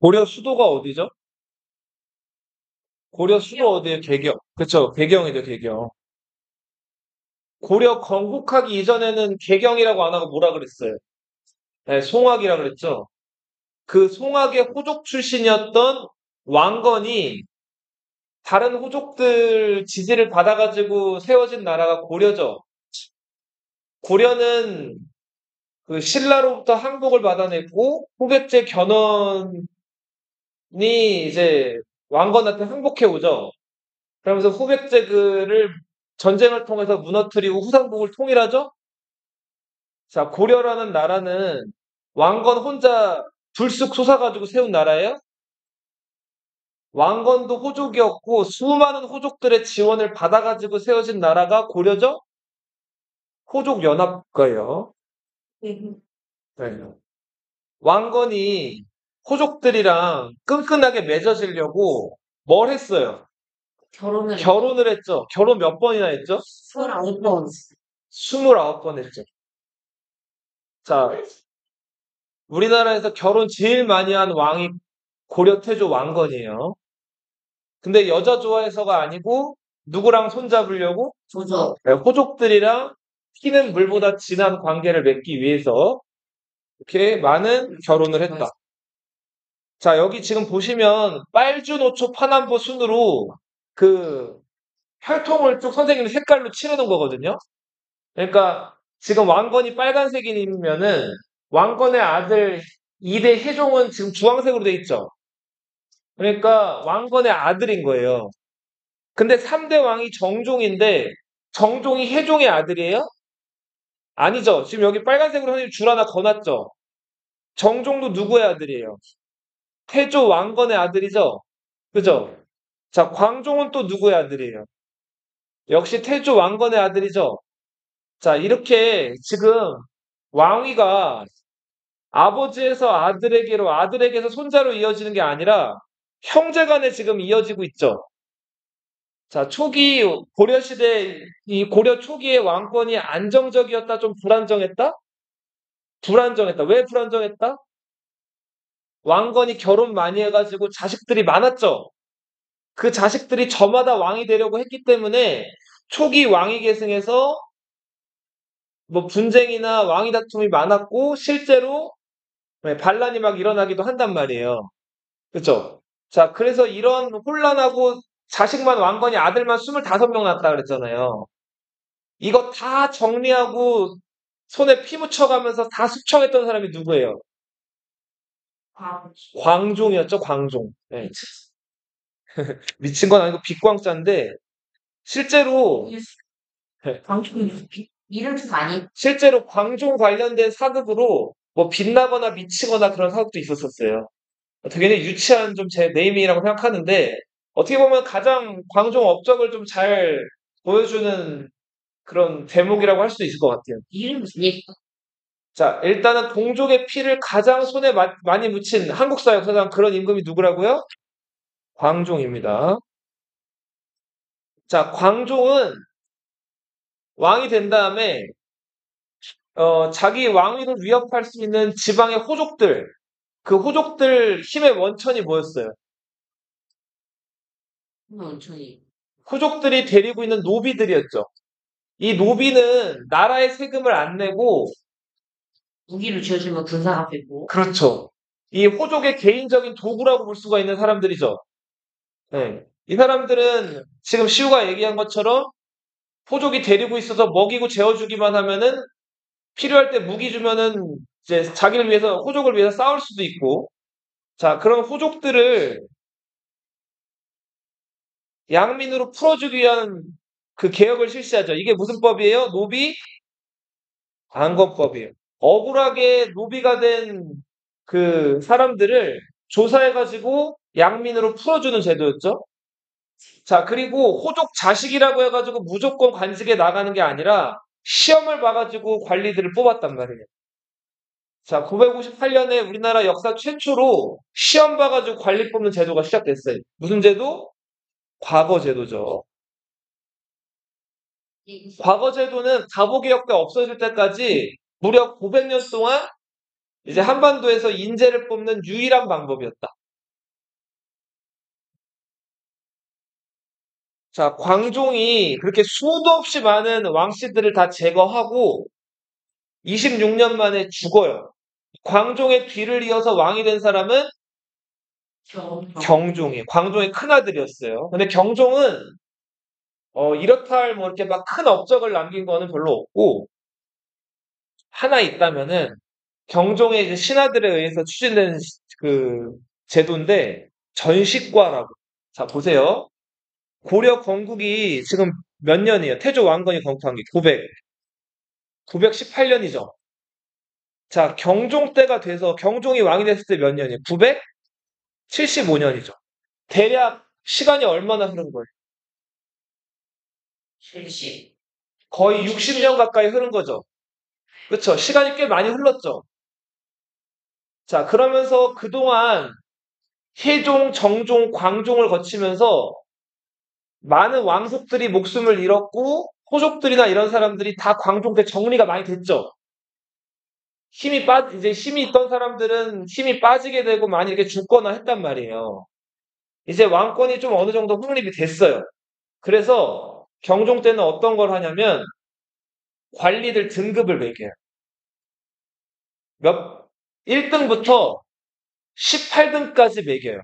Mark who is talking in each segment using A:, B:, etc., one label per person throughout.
A: 고려 수도가 어디죠? 고려 수도 어디에 개경. 그쵸. 개경이죠, 개경. 고려 건국하기 이전에는 개경이라고 안 하고 뭐라 그랬어요? 네, 송악이라 그랬죠. 그 송악의 호족 출신이었던 왕건이 다른 호족들 지지를 받아가지고 세워진 나라가 고려죠. 고려는 그 신라로부터 항복을 받아냈고 후백제 견훤이 이제 왕건한테 항복해 오죠. 그러면서 후백제를 전쟁을 통해서 무너뜨리고 후삼국을 통일하죠. 자, 고려라는 나라는 왕건 혼자 불쑥 솟아가지고 세운 나라예요. 왕건도 호족이었고 수많은 호족들의 지원을 받아가지고 세워진 나라가 고려죠. 호족연합국가예요. 네. 왕건이 호족들이랑 끈끈하게 맺어지려고 뭘 했어요? 결혼을 했죠. 결혼 몇 번이나 했죠?
B: 29번.
A: 29번 했죠. 자, 우리나라에서 결혼 제일 많이 한 왕이 고려 태조 왕건이에요. 근데 여자 좋아해서가 아니고 누구랑 손잡으려고?
B: 조조.
A: 네, 호족들이랑 피는 물보다 진한 관계를 맺기 위해서 이렇게 많은 결혼을 했다. 자, 여기 지금 보시면 빨주노초 파남보 순으로 그 혈통을 쭉 선생님이 색깔로 칠해놓은 거거든요. 그러니까 지금 왕건이 빨간색이면은 왕건의 아들 2대 세종은 지금 주황색으로 돼 있죠. 그러니까 왕건의 아들인 거예요. 근데 3대 왕이 정종인데 정종이 세종의 아들이에요? 아니죠. 지금 여기 빨간색으로 선생님 줄 하나 거놨죠. 정종도 누구의 아들이에요? 태조 왕건의 아들이죠. 그죠? 자, 광종은 또 누구의 아들이에요? 역시 태조 왕건의 아들이죠. 자, 이렇게 지금 왕위가 아버지에서 아들에게로, 아들에게서 손자로 이어지는 게 아니라 형제간에 지금 이어지고 있죠. 자, 초기 고려시대, 이 고려 초기의 왕권이 안정적이었다, 좀 불안정했다? 불안정했다. 왜 불안정했다? 왕건이 결혼 많이 해가지고 자식들이 많았죠. 그 자식들이 저마다 왕이 되려고 했기 때문에 초기 왕위 계승에서 뭐 분쟁이나 왕위 다툼이 많았고 실제로 반란이 막 일어나기도 한단 말이에요. 그쵸? 자, 그래서 이런 혼란하고 자식만 왕건이 아들만 25명 낳았다 그랬잖아요. 이거 다 정리하고 손에 피 묻혀가면서 다 숙청했던 사람이 누구예요? 광종이었죠, 광종. 네. 미친 건 아니고 빛광자인데 실제로
B: 이름 좀 많이.
A: 실제로 광종 관련된 사극으로 뭐 빛나거나 미치거나 그런 사극도 있었었어요. 되게 유치한 좀 제 네이밍이라고 생각하는데 어떻게 보면 가장 광종 업적을 좀 잘 보여주는 그런 대목이라고 할 수도 있을 것 같아요.
B: 이름 무슨 얘기?
A: 자, 일단은 동족의 피를 가장 손에 많이 묻힌 한국사 역사상 그런 임금이 누구라고요? 광종입니다. 자, 광종은 왕이 된 다음에 자기 왕위를 위협할 수 있는 지방의 호족들, 그 호족들 힘의 원천이 뭐였어요?
B: 원천이.
A: 호족들이 데리고 있는 노비들이었죠. 이 노비는 나라의 세금을 안 내고
B: 무기를 지어주면 군사 앞에고.
A: 그렇죠. 이 호족의 개인적인 도구라고 볼 수가 있는 사람들이죠. 네. 이 사람들은 지금 시우가 얘기한 것처럼 호족이 데리고 있어서 먹이고 재워주기만 하면은 필요할 때 무기 주면은 이제 자기를 위해서 호족을 위해서 싸울 수도 있고 자 그런 호족들을 양민으로 풀어주기 위한 그 개혁을 실시하죠. 이게 무슨 법이에요? 노비 안건법이에요. 억울하게 노비가 된 그 사람들을 조사해가지고 양민으로 풀어주는 제도였죠. 자, 그리고 호족 자식이라고 해가지고 무조건 관직에 나가는 게 아니라 시험을 봐가지고 관리들을 뽑았단 말이에요. 자, 958년에 우리나라 역사 최초로 시험 봐가지고 관리 뽑는 제도가 시작됐어요. 무슨 제도? 과거 제도죠. 과거 제도는 가보개혁 때 없어질 때까지 무려 900년 동안 이제 한반도에서 인재를 뽑는 유일한 방법이었다. 자, 광종이 그렇게 수도 없이 많은 왕씨들을 다 제거하고 26년 만에 죽어요. 광종의 뒤를 이어서 왕이 된 사람은 경종이, 광종의 큰아들이었어요. 근데 경종은 이렇다 할 뭐 이렇게 막 큰 업적을 남긴 거는 별로 없고 하나 있다면은 경종의 이제 신하들에 의해서 추진된 그 제도인데 전식과라고. 자, 보세요. 고려 건국이 지금 몇 년이에요? 태조 왕건이 건국한 게 918년이죠. 자, 경종 때가 돼서 경종이 왕이 됐을 때 몇 년이에요? 975년이죠. 대략 시간이 얼마나 흐른 거예요?
B: 70.
A: 거의 60년 가까이 흐른 거죠. 그렇죠? 시간이 꽤 많이 흘렀죠. 자, 그러면서 그동안 세종, 정종, 광종을 거치면서 많은 왕족들이 목숨을 잃었고 호족들이나 이런 사람들이 다 광종 때 정리가 많이 됐죠. 이제 힘이 있던 사람들은 힘이 빠지게 되고 많이 이렇게 죽거나 했단 말이에요. 이제 왕권이 좀 어느 정도 확립이 됐어요. 그래서 경종 때는 어떤 걸 하냐면 관리들 등급을 매겨요. 1등부터 18등까지 매겨요.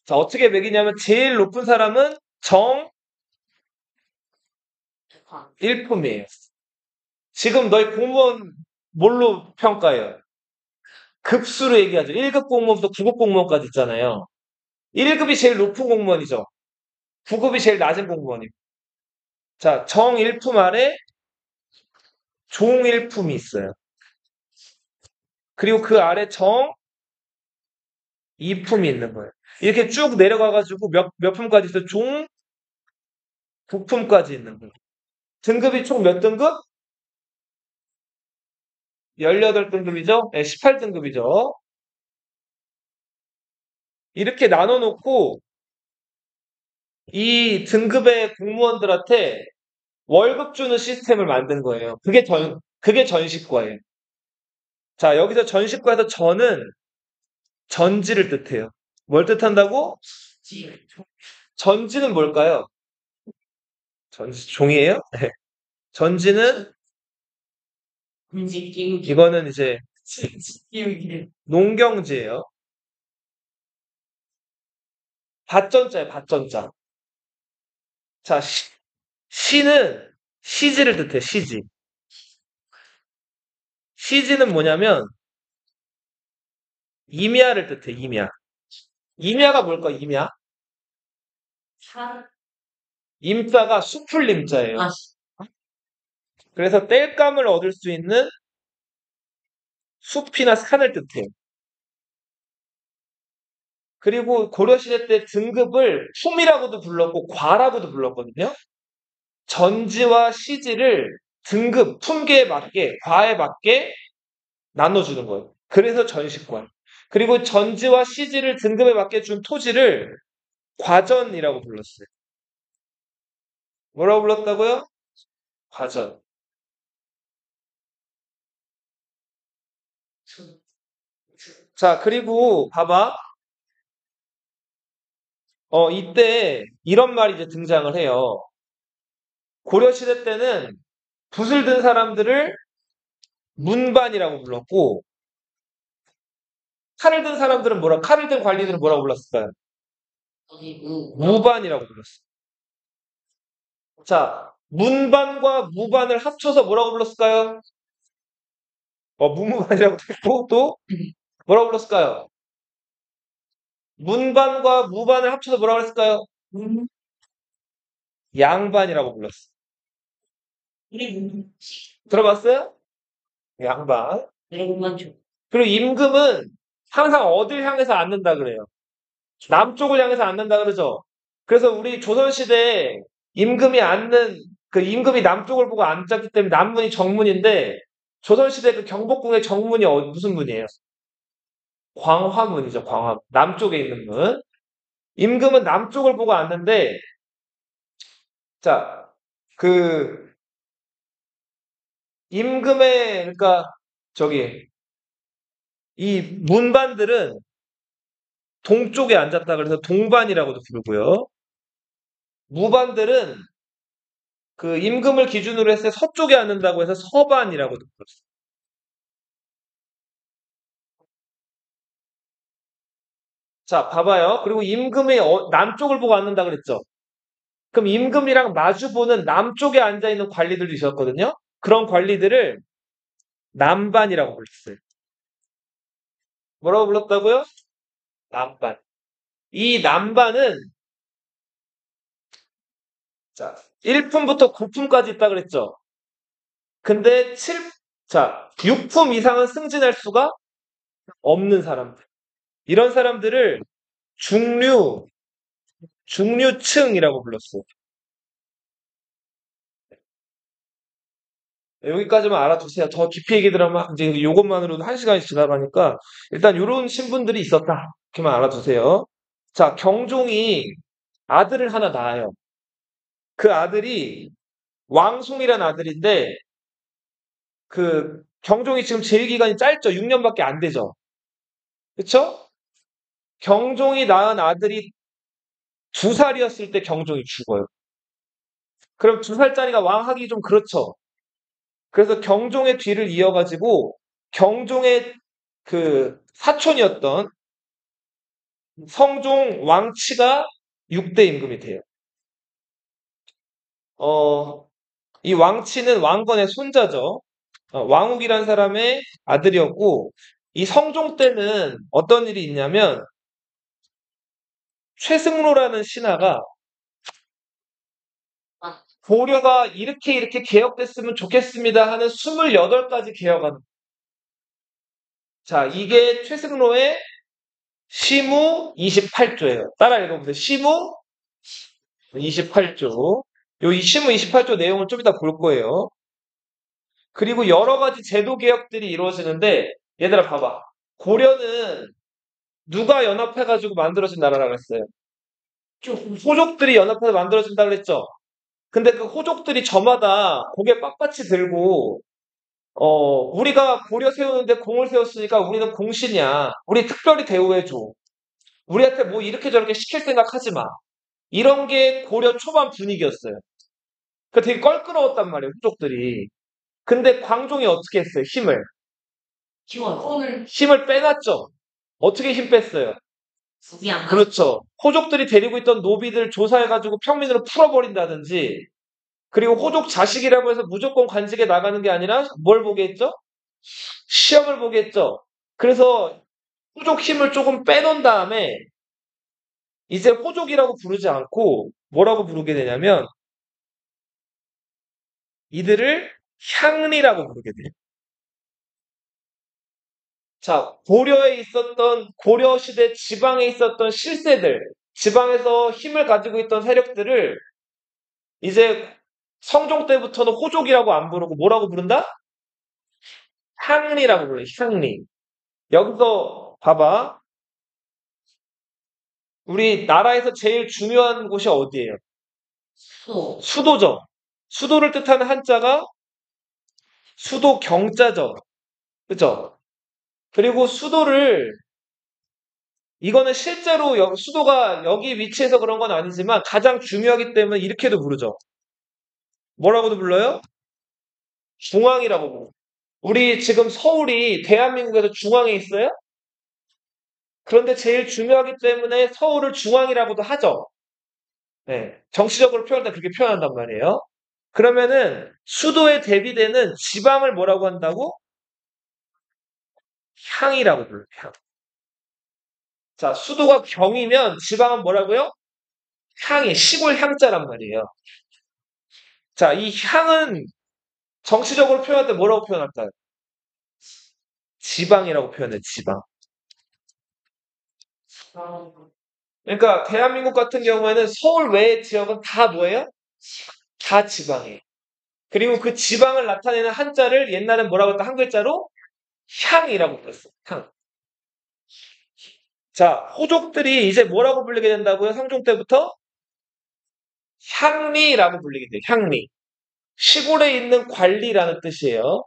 A: 자, 어떻게 매기냐면 제일 높은 사람은 정 1품이에요. 지금 너희 공무원 뭘로 평가해요? 급수로 얘기하죠. 1급 공무원부터 9급 공무원까지 있잖아요. 1급이 제일 높은 공무원이죠. 9급이 제일 낮은 공무원이고. 자, 정 1품 아래 종 1품이 있어요. 그리고 그 아래 정 2품이 있는 거예요. 이렇게 쭉 내려가가지고 몇 품까지 있어요? 종 9품까지 있는 거예요. 등급이 총 몇 등급? 18등급이죠? 네, 18등급이죠. 이렇게 나눠놓고 이 등급의 공무원들한테 월급 주는 시스템을 만든 거예요. 그게 전식과예요. 자, 여기서 전식과에서 전은 전지를 뜻해요. 뭘 뜻한다고? 전지는 뭘까요? 종이에요? 네. 전지는 이거는 이제 농경지예요. 밭전자예요, 밭전자. 자, 시는 시지를 뜻해, 시지. 시지는 뭐냐면 임야를 뜻해, 임야. 임야가 뭘까, 임야? 임자가 숲을 임자예요. 그래서 땔감을 얻을 수 있는 숲이나 산을 뜻해요. 그리고 고려시대 때 등급을 품이라고도 불렀고 과라고도 불렀거든요. 전지와 시지를 등급, 품계에 맞게, 과에 맞게 나눠주는 거예요. 그래서 전식관. 그리고 전지와 시지를 등급에 맞게 준 토지를 과전이라고 불렀어요. 뭐라고 불렀다고요? 과전. 자, 그리고 봐봐. 이때 이런 말이 이제 등장을 해요. 고려시대 때는 붓을 든 사람들을 문반이라고 불렀고, 칼을 든 관리들은 뭐라고 불렀을까요? 무반이라고 불렀어요. 자, 문반과 무반을 합쳐서 뭐라고 불렀을까요? 무무반이라고 했고, 또 뭐라고 불렀을까요? 문반과 무반을 합쳐서 뭐라고 했을까요? 양반이라고 불렀어요. 들어봤어요? 양반. 그리고 임금은 항상 어딜 향해서 앉는다 그래요? 남쪽을 향해서 앉는다 그러죠? 그래서 우리 조선시대에 임금이 남쪽을 보고 앉았기 때문에 남문이 정문인데, 조선시대 그 경복궁의 정문이 무슨 문이에요? 광화문이죠, 광화문. 남쪽에 있는 문. 임금은 남쪽을 보고 앉는데, 자, 그, 그러니까, 이 문반들은 동쪽에 앉았다 그래서 동반이라고도 부르고요. 무반들은 그 임금을 기준으로 해서 서쪽에 앉는다고 해서 서반이라고 불렀어요. 자, 봐봐요. 그리고 임금이 남쪽을 보고 앉는다 그랬죠? 그럼 임금이랑 마주보는 남쪽에 앉아있는 관리들도 있었거든요? 그런 관리들을 남반이라고 불렀어요. 뭐라고 불렀다고요? 남반. 이 남반은 자, 1품부터 9품까지 있다 그랬죠? 근데 6품 이상은 승진할 수가 없는 사람들. 이런 사람들을 중류, 중류층이라고 불렀어요. 여기까지만 알아두세요. 더 깊이 얘기 들어가면 이제 이것만으로도 1시간이 지나가니까 일단 이런 신분들이 있었다. 이렇게만 알아두세요. 자, 경종이 아들을 하나 낳아요. 그 아들이 왕송이라는 아들인데 그 경종이 지금 재위 기간이 짧죠. 6년밖에 안 되죠. 그쵸? 경종이 낳은 아들이 2살이었을 때 경종이 죽어요. 그럼 2살짜리가 왕하기 좀 그렇죠. 그래서 경종의 뒤를 이어가지고 경종의 그 사촌이었던 성종 왕치가 6대 임금이 돼요. 이 왕치는 왕건의 손자죠. 왕욱이라는 사람의 아들이었고 이 성종 때는 어떤 일이 있냐면 최승로라는 신하가 고려가 이렇게 개혁됐으면 좋겠습니다 하는 28가지 개혁안. 자, 이게 최승로의 시무 28조예요. 따라 읽어보세요. 시무 28조. 이 시무 28조 내용을 좀 이따 볼 거예요. 그리고 여러 가지 제도 개혁들이 이루어지는데 얘들아 봐봐. 고려는 누가 연합해가지고 만들어진 나라라 그랬어요. 호족들이 연합해서 만들어진다 그랬죠. 근데 그 호족들이 저마다 고개 빳빳이 들고 우리가 고려 세우는데 공을 세웠으니까 우리는 공신이야. 우리 특별히 대우해줘. 우리한테 뭐 이렇게 저렇게 시킬 생각 하지 마. 이런 게 고려 초반 분위기였어요. 그 되게 껄끄러웠단 말이에요, 후족들이. 근데 광종이 어떻게 했어요, 힘을?
B: 오늘
A: 힘을 빼놨죠. 어떻게 힘 뺐어요?
B: 수비 안 가.
A: 그렇죠. 호족들이 데리고 있던 노비들 조사해가지고 평민으로 풀어버린다든지, 그리고 호족 자식이라고 해서 무조건 관직에 나가는 게 아니라 뭘 보게 했죠? 시험을 보게 했죠. 그래서 호족 힘을 조금 빼놓은 다음에 이제 호족이라고 부르지 않고 뭐라고 부르게 되냐면 이들을 향리라고 부르게 돼요. 자, 고려에 있었던 고려 시대 지방에 있었던 실세들, 지방에서 힘을 가지고 있던 세력들을 이제 성종 때부터는 호족이라고 안 부르고 뭐라고 부른다? 향리라고 불러요. 향리. 여기서 봐봐. 우리 나라에서 제일 중요한 곳이 어디예요?
B: 또
A: 수도죠. 수도를 뜻하는 한자가 수도 경자죠. 그죠? 그리고 수도를 이거는 실제로 수도가 여기 위치해서 그런 건 아니지만 가장 중요하기 때문에 이렇게도 부르죠. 뭐라고도 불러요? 중앙이라고 불러요. 우리 지금 서울이 대한민국에서 중앙에 있어요? 그런데 제일 중요하기 때문에 서울을 중앙이라고도 하죠. 네. 정치적으로 표현할 때 그렇게 표현한단 말이에요. 그러면은 수도에 대비되는 지방을 뭐라고 한다고? 향이라고 불러요. 향. 자, 수도가 경이면 지방은 뭐라고요? 향이, 시골 향자란 말이에요. 자, 이 향은 정치적으로 표현할 때 뭐라고 표현할까요? 지방이라고 표현해, 지방. 그러니까 대한민국 같은 경우에는 서울 외의 지역은 다 뭐예요? 다 지방이에요. 그리고 그 지방을 나타내는 한자를 옛날엔 뭐라고 했다? 한 글자로 향이라고 불렀어. 향. 자, 호족들이 이제 뭐라고 불리게 된다고요? 성종 때부터? 향리라고 불리게 돼요. 향리. 시골에 있는 관리라는 뜻이에요.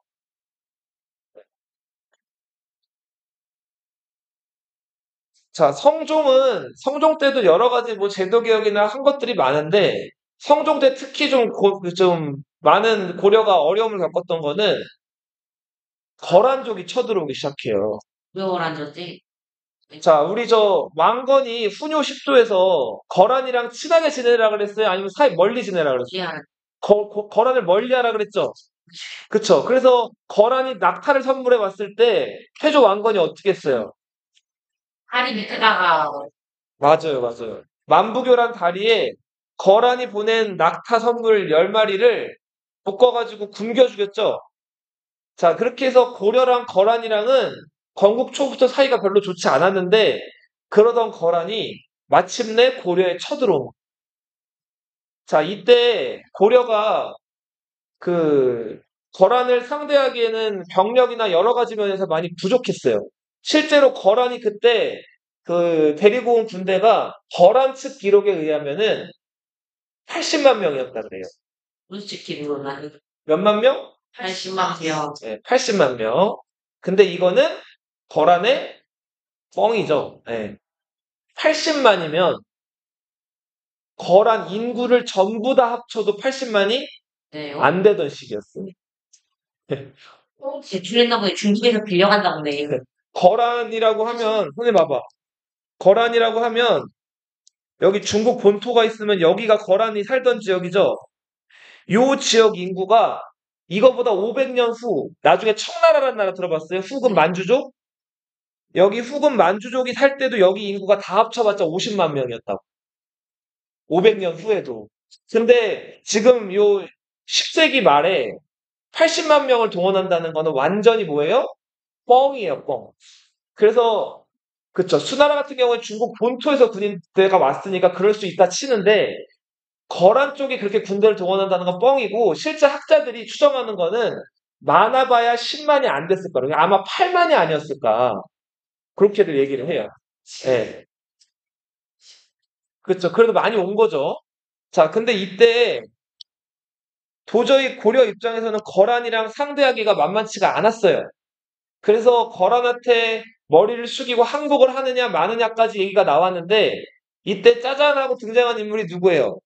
A: 자, 성종 때도 여러 가지 뭐 제도 개혁이나 한 것들이 많은데 성종대 특히 좀 많은 고려가 어려움을 겪었던 거는 거란족이 쳐들어오기 시작해요.
B: 왜 앉았지?
A: 자, 우리 저 왕건이 훈요 10도에서 거란이랑 친하게 지내라 그랬어요? 아니면 사이 멀리 지내라 그랬어요?
B: 미안.
A: 거란을 멀리하라 그랬죠? 그쵸. 그래서 거란이 낙타를 선물해 왔을 때 태조 왕건이 어떻게 했어요?
B: 다리 밑에다가
A: 맞아요, 맞아요. 만부교란 다리에 거란이 보낸 낙타 선물 10마리를 묶어가지고 굶겨 죽였죠? 자, 그렇게 해서 고려랑 거란이랑은 건국 초부터 사이가 별로 좋지 않았는데, 그러던 거란이 마침내 고려에 쳐들어온 거예요. 자, 이때 고려가 그 거란을 상대하기에는 병력이나 여러 가지 면에서 많이 부족했어요. 실제로 거란이 그때 그 데리고 온 군대가 거란 측 기록에 의하면은 80만 명이었다 그래요.
B: 솔직히 물어나
A: 몇만 명?
B: 80만 명.
A: 네, 80만 명. 근데 이거는 거란의 뻥이죠. 네. 80만이면 거란 인구를 전부 다 합쳐도 80만이
B: 네요.
A: 안 되던 시기였어요.
B: 제출했나 보네. 중국에서 빌려간다 보네.
A: 거란이라고 하면, 선생님 봐봐. 거란이라고 하면 여기 중국 본토가 있으면 여기가 거란이 살던 지역이죠. 요 지역 인구가 이거보다 500년 후, 나중에 청나라라는 나라 들어봤어요? 후금 만주족? 여기 후금 만주족이 살 때도 여기 인구가 다 합쳐봤자 50만 명이었다고. 500년 후에도. 근데 지금 요 10세기 말에 80만 명을 동원한다는 거는 완전히 뭐예요? 뻥이에요, 뻥. 그래서 그쵸. 수나라 같은 경우는 중국 본토에서 군인대가 왔으니까 그럴 수 있다 치는데 거란 쪽이 그렇게 군대를 동원한다는 건 뻥이고 실제 학자들이 추정하는 거는 많아봐야 10만이 안 됐을 거예요. 아마 8만이 아니었을까. 그렇게들 얘기를 해요. 예. 그렇죠. 그래도 많이 온 거죠. 자, 근데 이때 도저히 고려 입장에서는 거란이랑 상대하기가 만만치가 않았어요. 그래서 거란한테 머리를 숙이고 항복을 하느냐 마느냐까지 얘기가 나왔는데 이때 짜잔하고 등장한 인물이 누구예요?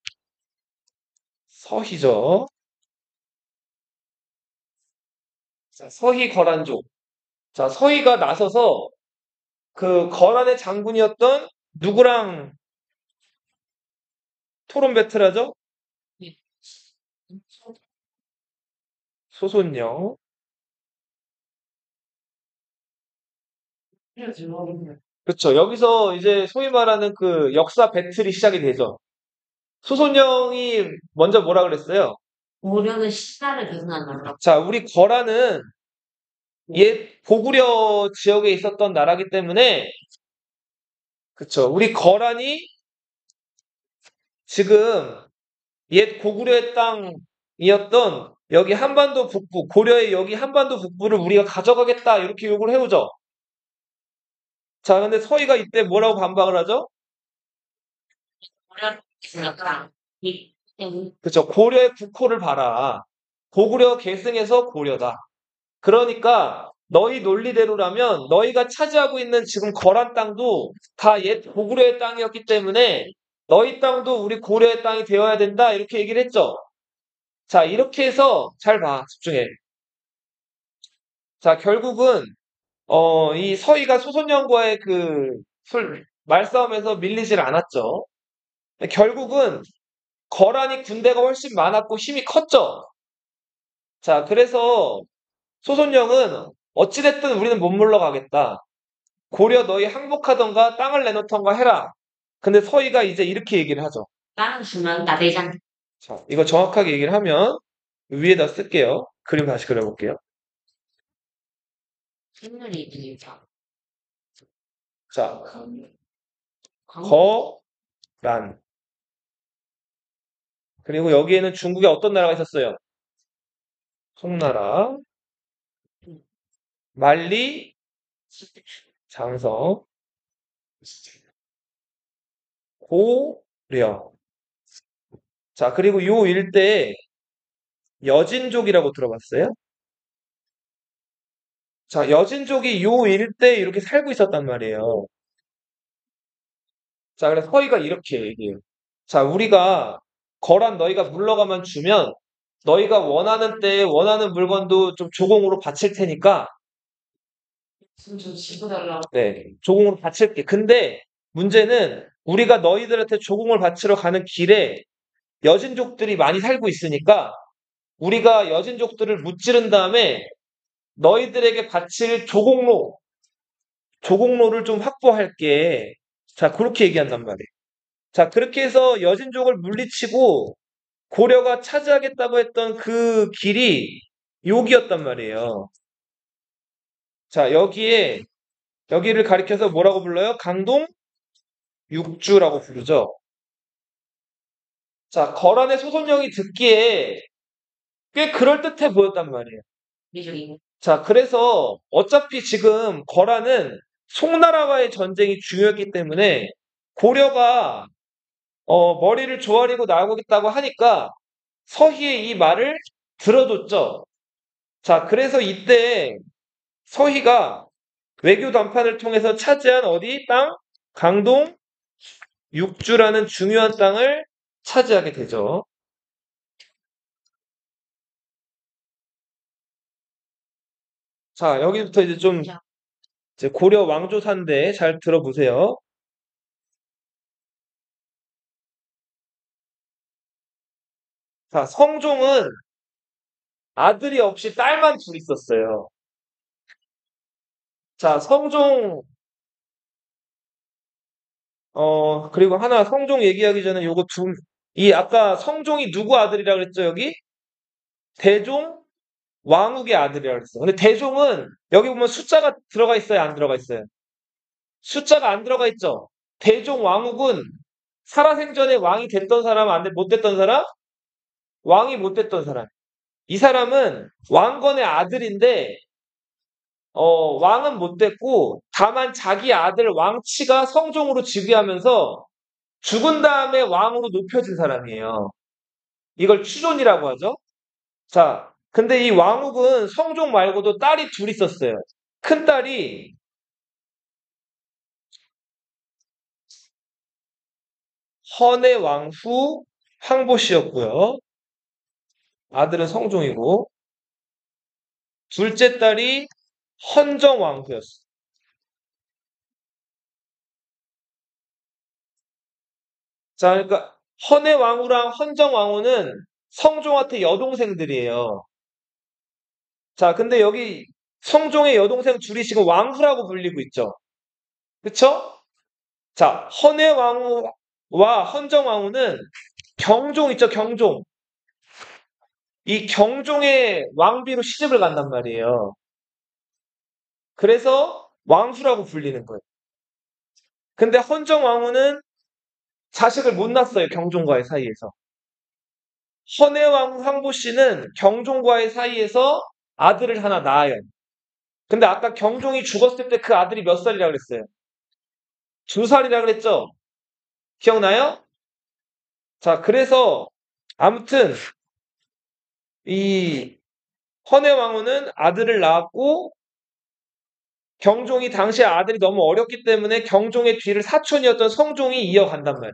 A: 서희죠. 자, 서희 거란족. 자, 서희가 나서서 그 거란의 장군이었던 누구랑 토론 배틀하죠? 소손영. 그렇죠. 여기서 이제 소위 말하는 그 역사 배틀이 시작이 되죠. 소손영이 먼저 뭐라 그랬어요?
B: 고려는 신라를 계승한다.
A: 자, 우리 거란은 옛 고구려 지역에 있었던 나라기 때문에 그쵸. 우리 거란이 지금 옛 고구려의 땅이었던 여기 한반도 북부, 고려의 여기 한반도 북부를 우리가 가져가겠다 이렇게 요구를 해오죠. 자, 근데 서희가 이때 뭐라고 반박을 하죠?
B: 고려를 계승했다.
A: 그쵸. 고려의 국호를 봐라. 고구려 계승에서 고려다. 그러니까 너희 논리대로라면 너희가 차지하고 있는 지금 거란 땅도 다 옛 고구려의 땅이었기 때문에 너희 땅도 우리 고려의 땅이 되어야 된다 이렇게 얘기를 했죠. 자, 이렇게 해서 잘 봐. 집중해. 자, 결국은 이 서희가 소손영과의 말싸움에서 밀리질 않았죠. 결국은 거란이 군대가 훨씬 많았고 힘이 컸죠. 자, 그래서 소손영은 어찌됐든 우리는 못 물러가겠다. 고려 너희 항복하던가 땅을 내놓던가 해라. 근데 서희가 이제 이렇게 얘기를 하죠.
B: 땅을 주면 나 내장.
A: 자, 이거 정확하게 얘기를 하면 위에다 쓸게요. 그림 다시 그려볼게요.
B: 생물이 되죠.
A: 자, 거란. 그리고 여기에는 중국에 어떤 나라가 있었어요? 송나라, 만리, 장성, 고려. 자, 그리고 요 일대에 여진족이라고 들어봤어요? 자, 여진족이 요 일대에 이렇게 살고 있었단 말이에요. 자, 그래서 서희가 이렇게 얘기해요. 자, 우리가 거란 너희가 물러가만 주면 너희가 원하는 때에 원하는 물건도 좀 조공으로 바칠 테니까
B: 좀 지고달라고.
A: 네, 조공으로 바칠게. 근데 문제는 우리가 너희들한테 조공을 바치러 가는 길에 여진족들이 많이 살고 있으니까 우리가 여진족들을 무찌른 다음에 너희들에게 바칠 조공로를 좀 확보할게. 자, 그렇게 얘기한단 말이에요. 자, 그렇게 해서 여진족을 물리치고 고려가 차지하겠다고 했던 그 길이 여기였단 말이에요. 자, 여기를 가리켜서 뭐라고 불러요? 강동 육주라고 부르죠. 자, 거란의 소손령이 듣기에 꽤 그럴듯해 보였단 말이에요.
B: 미주리.
A: 자, 그래서 어차피 지금 거란은 송나라와의 전쟁이 중요했기 때문에 고려가 머리를 조아리고 나오겠다고 하니까 서희의 이 말을 들어줬죠. 자, 그래서 이때 서희가 외교談판을 통해서 차지한 어디 땅? 강동 육주라는 중요한 땅을 차지하게 되죠. 자, 여기부터 이제 좀 이제 고려 왕조사인데 잘 들어보세요. 자, 성종은 아들이 없이 딸만 둘 있었어요. 자, 그리고 하나 성종 얘기하기 전에 이 아까 성종이 누구 아들이라 그랬죠, 여기? 대종 왕욱의 아들이라 그랬어. 근데 대종은 여기 보면 숫자가 들어가 있어요, 안 들어가 있어요? 숫자가 안 들어가 있죠? 대종 왕욱은 살아생전에 왕이 됐던 사람, 못 됐던 사람? 왕이 못 됐던 사람. 이 사람은 왕건의 아들인데, 왕은 못 됐고, 다만 자기 아들 왕치가 성종으로 즉위하면서 죽은 다음에 왕으로 높여진 사람이에요. 이걸 추존이라고 하죠. 자, 근데 이 왕욱은 성종 말고도 딸이 둘 있었어요. 큰 딸이 헌의 왕후 황보씨였고요. 아들은 성종이고, 둘째 딸이 헌정 왕후였어요. 자, 그러니까 헌의 왕후랑 헌정 왕후는 성종한테 여동생들이에요. 자, 근데 여기 성종의 여동생 둘이 지금 왕후라고 불리고 있죠. 그쵸? 자, 헌의 왕후와 헌정 왕후는 경종 있죠, 경종. 이 경종의 왕비로 시집을 간단 말이에요. 그래서 왕후라고 불리는 거예요. 근데 헌정 왕후는 자식을 못 낳았어요, 경종과의 사이에서. 헌의 왕후 황보 씨는 경종과의 사이에서 아들을 하나 낳아요. 근데 아까 경종이 죽었을 때 그 아들이 몇 살이라 그랬어요? 2살이라 그랬죠? 기억나요? 자, 그래서 아무튼 이 헌의 왕후는 아들을 낳았고 경종이 당시에 아들이 너무 어렸기 때문에 경종의 뒤를 사촌이었던 성종이 이어간단 말이에요.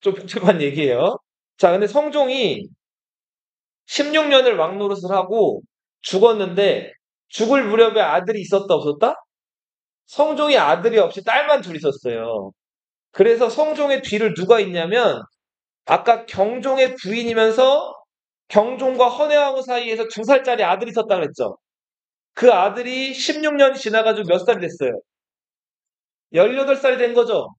A: 좀 복잡한 얘기예요. 자, 근데 성종이 16년을 왕노릇을 하고 죽었는데 죽을 무렵에 아들이 있었다 없었다? 성종이 아들이 없이 딸만 둘 있었어요. 그래서 성종의 뒤를 누가 있냐면 아까 경종의 부인이면서 경종과 헌혜왕후 사이에서 2살짜리 아들이 있었다 그랬죠. 그 아들이 16년이 지나가지고 몇 살이 됐어요? 18살이 된 거죠.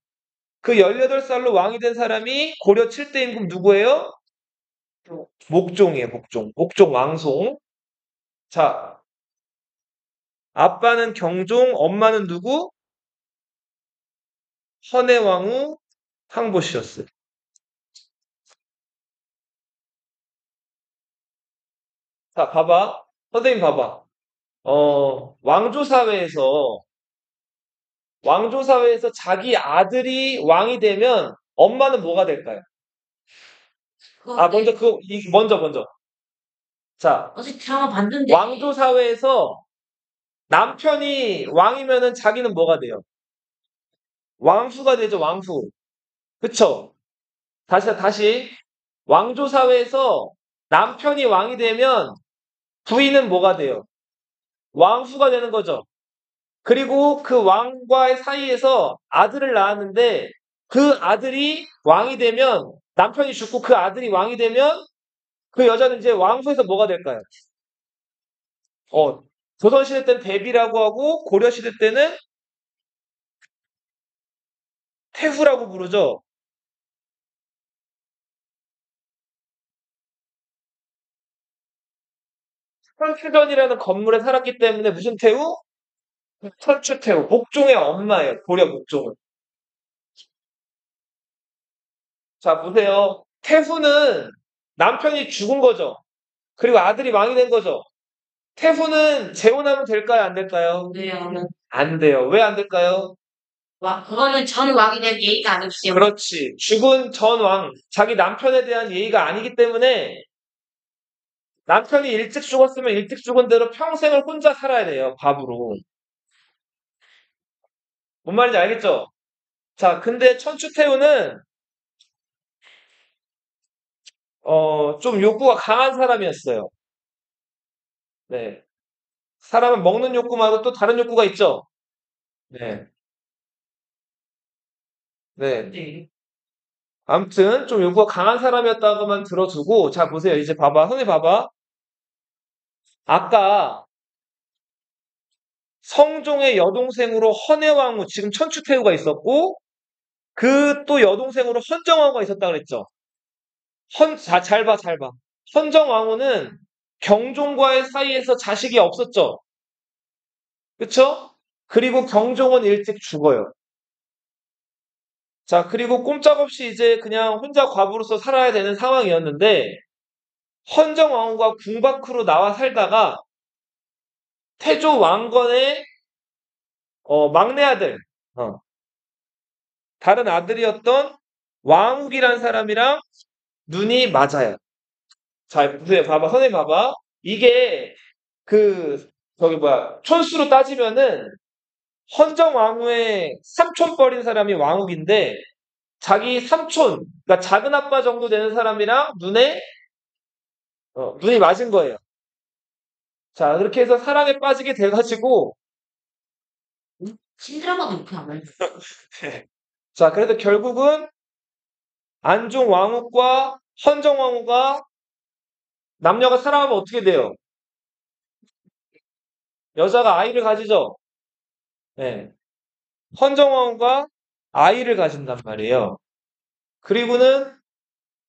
A: 그 18살로 왕이 된 사람이 고려 7대 임금 누구예요? 목종이에요, 목종. 목종 왕송. 자, 아빠는 경종, 엄마는 누구? 헌혜왕후 황보씨였어요. 자, 봐봐. 선생님 봐봐. 왕조사회에서 자기 아들이 왕이 되면 엄마는 뭐가 될까요? 아, 먼저. 자,
B: 어제 드라마 봤는데.
A: 왕조사회에서 남편이 왕이면은 자기는 뭐가 돼요? 왕후가 되죠, 왕후. 그쵸? 다시. 왕조 사회에서 남편이 왕이 되면 부인은 뭐가 돼요? 왕후가 되는 거죠. 그리고 그 왕과의 사이에서 아들을 낳았는데 그 아들이 왕이 되면 남편이 죽고 그 아들이 왕이 되면 그 여자는 이제 왕후에서 뭐가 될까요? 조선시대 때는 대비라고 하고 고려시대 때는 태후라고 부르죠. 천추전이라는 건물에 살았기 때문에 무슨 태후? 천추태후. 목종의 엄마예요. 고려 목종은. 자, 보세요. 태후는 남편이 죽은 거죠. 그리고 아들이 왕이 된 거죠. 태후는 재혼하면 될까요? 안 될까요?
B: 왜요?
A: 안 돼요. 왜 안 될까요?
B: 그거는 전 왕이 된 예의가 아니었어요.
A: 그렇지. 죽은 전 왕, 자기 남편에 대한 예의가 아니기 때문에 남편이 일찍 죽었으면 일찍 죽은 대로 평생을 혼자 살아야 돼요. 밥으로. 뭔 말인지 알겠죠? 자, 근데 천추태후는 좀 욕구가 강한 사람이었어요. 네. 사람은 먹는 욕구 말고 또 다른 욕구가 있죠? 네. 네.
B: 네.
A: 아무튼 좀 욕구가 강한 사람이었다고만 들어두고 자 보세요. 이제 봐봐. 선생님 봐봐. 아까 성종의 여동생으로 헌혜왕후 지금 천추태후가 있었고 그 또 여동생으로 헌정왕후가 있었다 그랬죠. 잘 봐, 잘 봐. 헌정왕후는 경종과의 사이에서 자식이 없었죠. 그쵸? 그리고 경종은 일찍 죽어요. 자, 그리고 꼼짝없이 이제 그냥 혼자 과부로서 살아야 되는 상황이었는데 헌정왕후가 궁 밖으로 나와 살다가 태조 왕건의 막내 아들, 다른 아들이었던 왕욱이라는 사람이랑 눈이 맞아요. 자, 보세요. 봐봐. 선생님 봐봐. 이게 그 저기 뭐야 촌수로 따지면은 헌정왕후의 삼촌뻘인 사람이 왕욱인데 자기 삼촌, 그러니까 작은 아빠 정도 되는 사람이랑 눈이 맞은 거예요. 자, 그렇게 해서 사랑에 빠지게 돼가지고
B: 신드라마도 이렇게 안 해요.
A: 자, 그래도 결국은 안종 왕후과 헌정 왕후가 남녀가 사랑하면 어떻게 돼요? 여자가 아이를 가지죠. 네. 헌정 왕후가 아이를 가진단 말이에요. 그리고는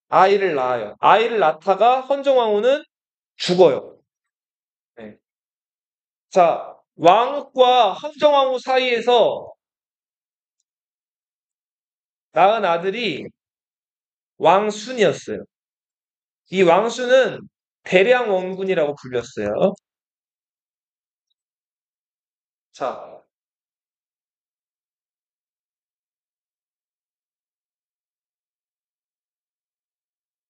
A: 아이를 낳아요. 아이를 낳다가 헌정 왕후는 죽어요. 네. 자, 왕후과 헌정 왕후 사이에서 낳은 아들이 왕순이었어요. 이 왕순은 대량 원군이라고 불렸어요. 자,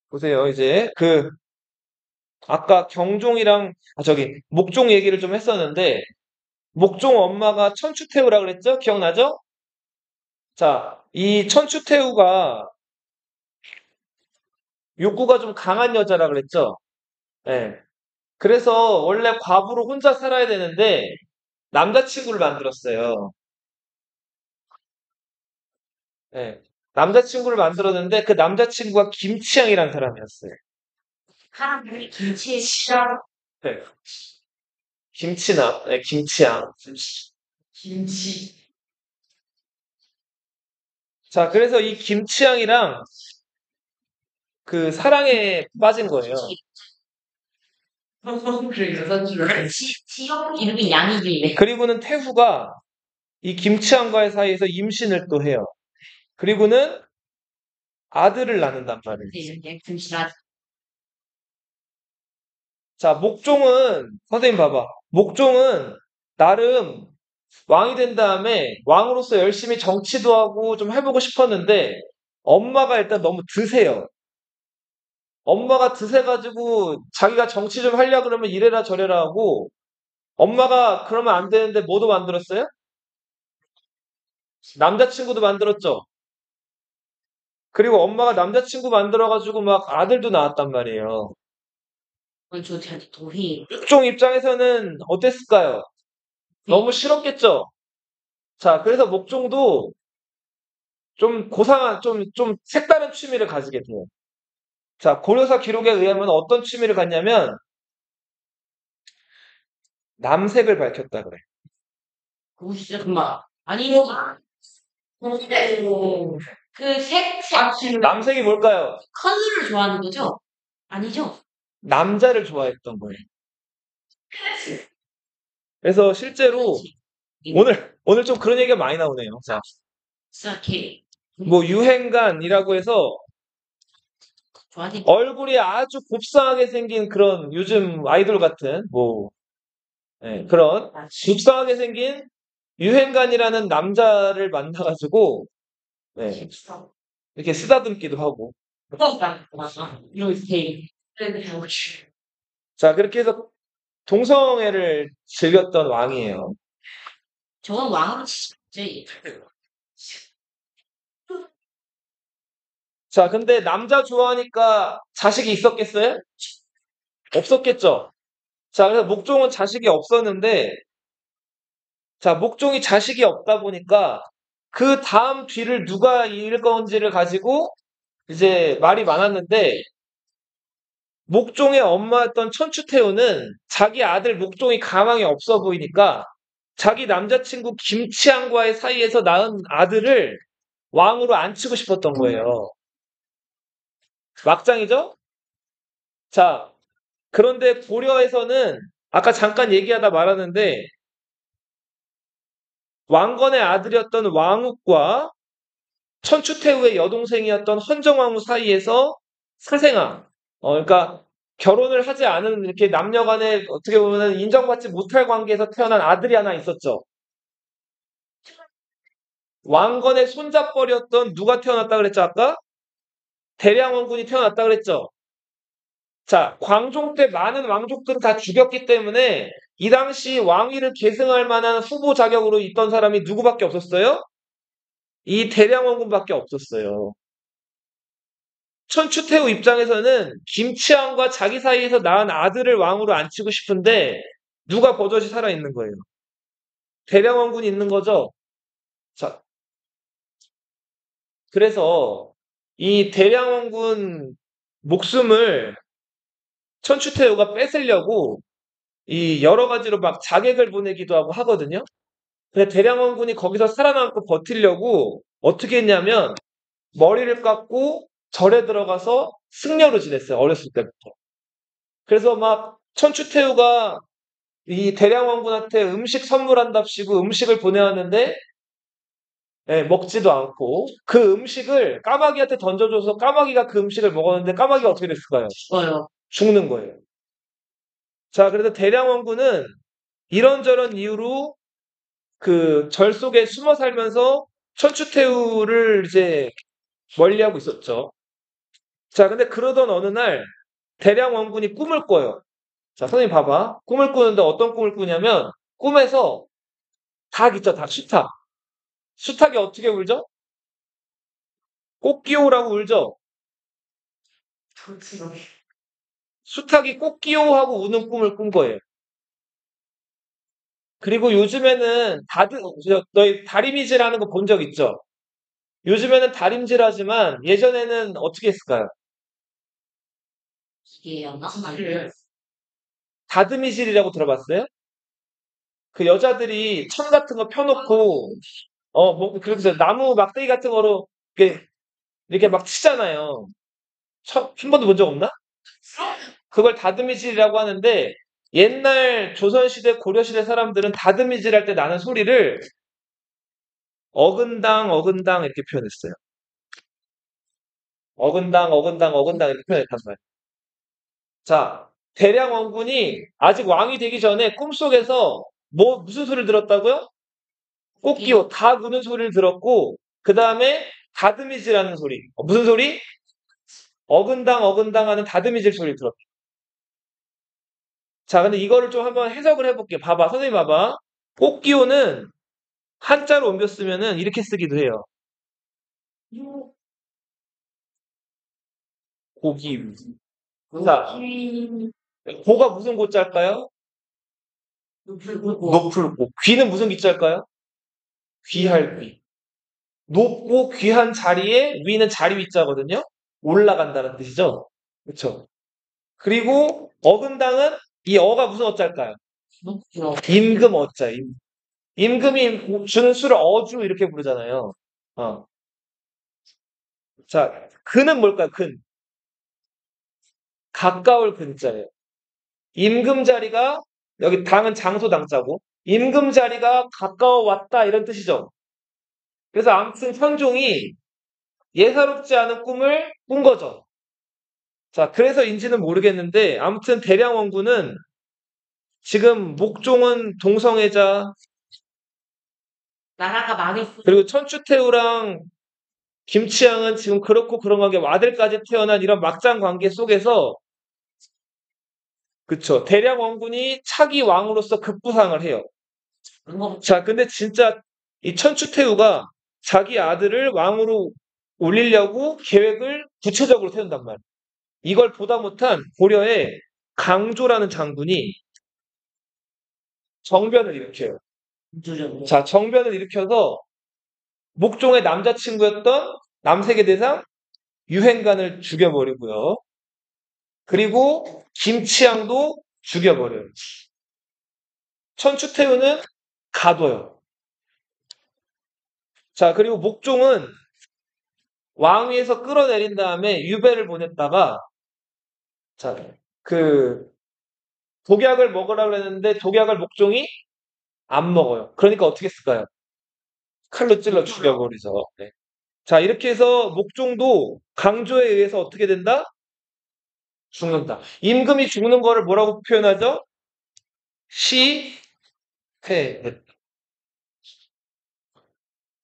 A: 보세요. 이제 아까 경종이랑 목종 얘기를 좀 했었는데 목종 엄마가 천추태후라 그랬죠? 기억나죠? 자, 이 천추태후가 욕구가 좀 강한 여자라 그랬죠? 예. 그래서 원래 과부로 혼자 살아야 되는데 남자친구를 만들었어요. 예. 남자친구를 만들었는데 그 남자친구가 김치향이라는 사람이었어요.
B: 사람들이 김치에 싫어.
A: 네. 김치나, 네, 김치향.
B: 김치.
A: 자, 그래서 이 김치향이랑 그 사랑에 빠진 거예요.
B: 그래, 여자친구. 지역 이름이 양이길래.
A: 그리고는 태후가 이 김치향과의 사이에서 임신을 또 해요. 그리고는 아들을 낳는단 말이에요.
B: 네, 김치라.
A: 자, 선생님 봐봐. 목종은 나름 왕이 된 다음에 왕으로서 열심히 정치도 하고 좀 해보고 싶었는데 엄마가 일단 너무 드세요. 엄마가 드세가지고 자기가 정치 좀 하려 그러면 이래라 저래라 하고 엄마가 그러면 안 되는데 뭐도 만들었어요? 남자친구도 만들었죠. 그리고 엄마가 남자친구 만들어가지고 막 아들도 낳았단 말이에요.
B: 저 제한테 도희.
A: 목종 입장에서는 어땠을까요? 너무 싫었겠죠? 자, 그래서 목종도 좀 고상한, 좀 색다른 취미를 가지게 돼요. 자, 고려사 기록에 의하면 어떤 취미를 갖냐면, 남색을 밝혔다 그래.
B: 그거 진짜 금방. 아니, 색,
A: 남색이 뭘까요?
B: 컬러를 좋아하는 거죠? 아니죠?
A: 남자를 좋아했던 거예요. 그래서 실제로 오늘 좀 그런 얘기가 많이 나오네요. 자,
B: 이렇게
A: 뭐 유행간이라고 해서
B: 좋아하는
A: 얼굴이 아주 곱상하게 생긴 그런 요즘 아이돌 같은 뭐 그런 곱상하게 생긴 유행간이라는 남자를 만나가지고 네, 이렇게 쓰다듬기도 하고
B: 이렇게
A: 자 그렇게 해서 동성애를 즐겼던 왕이에요.
B: 저건 왕으로 치지.
A: 자 근데 남자 좋아하니까 자식이 있었겠어요? 없었겠죠. 자 그래서 목종은 자식이 없었는데 자 목종이 자식이 없다 보니까 그 다음 뒤를 누가 이을 건지를 가지고 이제 말이 많았는데 목종의 엄마였던 천추태후는 자기 아들 목종이 가망이 없어 보이니까 자기 남자친구 김치향과의 사이에서 낳은 아들을 왕으로 앉히고 싶었던 거예요. 막장이죠? 자, 그런데 고려에서는 아까 잠깐 얘기하다 말았는데 왕건의 아들이었던 왕욱과 천추태후의 여동생이었던 헌정왕후 사이에서 사생아, 그러니까 결혼을 하지 않은 이렇게 남녀간에 어떻게 보면 인정받지 못할 관계에서 태어난 아들이 하나 있었죠. 왕건의 손잡벌이었던 누가 태어났다 그랬죠 아까? 대량원군이 태어났다 그랬죠. 자, 광종 때 많은 왕족들을 다 죽였기 때문에 이 당시 왕위를 계승할 만한 후보 자격으로 있던 사람이 누구밖에 없었어요? 이 대량원군밖에 없었어요. 천추태후 입장에서는 김치왕과 자기 사이에서 낳은 아들을 왕으로 앉히고 싶은데 누가 버젓이 살아있는 거예요. 대량원군이 있는 거죠. 자, 그래서 이 대량원군 목숨을 천추태후가 뺏으려고 이 여러 가지로 막 자객을 보내기도 하고 하거든요. 근데 대량원군이 거기서 살아남고 버티려고 어떻게 했냐면 머리를 깎고 절에 들어가서 승려로 지냈어요. 어렸을 때부터. 그래서 막 천추태후가 이 대량원군한테 음식 선물한답시고 음식을 보내왔는데 먹지도 않고 그 음식을 까마귀한테 던져줘서 까마귀가 그 음식을 먹었는데 까마귀가 어떻게 됐을까요?
B: 죽어요.
A: 죽는 거예요. 자, 그래서 대량원군은 이런저런 이유로 그 절 속에 숨어 살면서 천추태후를 이제 멀리하고 있었죠. 자, 근데 그러던 어느 날 대량원군이 꿈을 꿔요. 자, 선생님 봐봐. 꿈을 꾸는데 어떤 꿈을 꾸냐면 꿈에서 닭 있죠, 닭, 수탉. 수탉이 어떻게 울죠? 꽃기호라고 울죠? 수탉이 꽃기호하고 우는 꿈을 꾼 거예요. 그리고 요즘에는 너희 다리미질하는 거 본 적 있죠? 요즘에는 다림질하지만 예전에는 어떻게 했을까요?
B: 이게였나?
A: 다듬이질이라고 들어봤어요? 그 여자들이 천 같은 거 펴놓고 뭐 그래서 나무 막대기 같은 거로 이렇게 막 치잖아요. 한 번도 본 적 없나? 그걸 다듬이질이라고 하는데 옛날 조선시대 고려시대 사람들은 다듬이질 할 때 나는 소리를 어근당 어근당 이렇게 표현했어요. 어근당 어근당 어근당 이렇게 표현했단 말이에요. 자, 대량원군이 아직 왕이 되기 전에 꿈속에서 무슨 소리를 들었다고요? 꽃기호, 닭 우는 소리를 들었고 그 다음에 다듬이질하는 소리. 무슨 소리? 어근당 어근당 하는 다듬이질 소리를 들었다. 자, 근데 이거를 좀 한번 해석을 해볼게요. 봐봐, 선생님 봐봐. 꽃기호는 한자로 옮겨 쓰면은 이렇게 쓰기도 해요. 고기 위. 자, 고가 무슨 고자일까요? 높을 고. 귀는 무슨 귀자일까요? 귀할 귀. 높고 귀한 자리에 위는 자리 위자거든요. 올라간다는 뜻이죠. 그렇죠? 그리고 어근당은 이 어가 무슨 어자일까요? 임금 어자. 임금이 주는 수를 어주 이렇게 부르잖아요. 어. 자, 근은 뭘까요? 근. 가까울 근자예요. 임금 자리가 여기 당은 장소 당자고 임금 자리가 가까워 왔다 이런 뜻이죠. 그래서 아무튼 현종이 예사롭지 않은 꿈을 꾼 거죠. 자, 그래서인지는 모르겠는데 아무튼 대량원군은 지금 목종은 동성애자
B: 나라가 망했어.
A: 그리고 천추태후랑 김치향은 지금 그렇고 그런 관계 아들까지 태어난 이런 막장 관계 속에서 그쵸 대량원군이 차기 왕으로서 급부상을 해요. 자, 근데 진짜 이 천추태후가 자기 아들을 왕으로 올리려고 계획을 구체적으로 세운단 말이에요. 이걸 보다 못한 고려의 강조라는 장군이 정변을 일으켜요. 자, 정변을 일으켜서 목종의 남자친구였던 남세계 대상 유행관을 죽여버리고요. 그리고 김치향도 죽여버려요. 천추태후는 가둬요. 자, 그리고 목종은 왕위에서 끌어내린 다음에 유배를 보냈다가 자, 그 독약을 먹으라고 했는데 독약을 목종이 안 먹어요. 그러니까 어떻게 했을까요? 칼로 찔러 죽여버리죠. 네. 자, 이렇게 해서 목종도 강조에 의해서 어떻게 된다? 죽는다. 임금이 죽는 거를 뭐라고 표현하죠? 시패.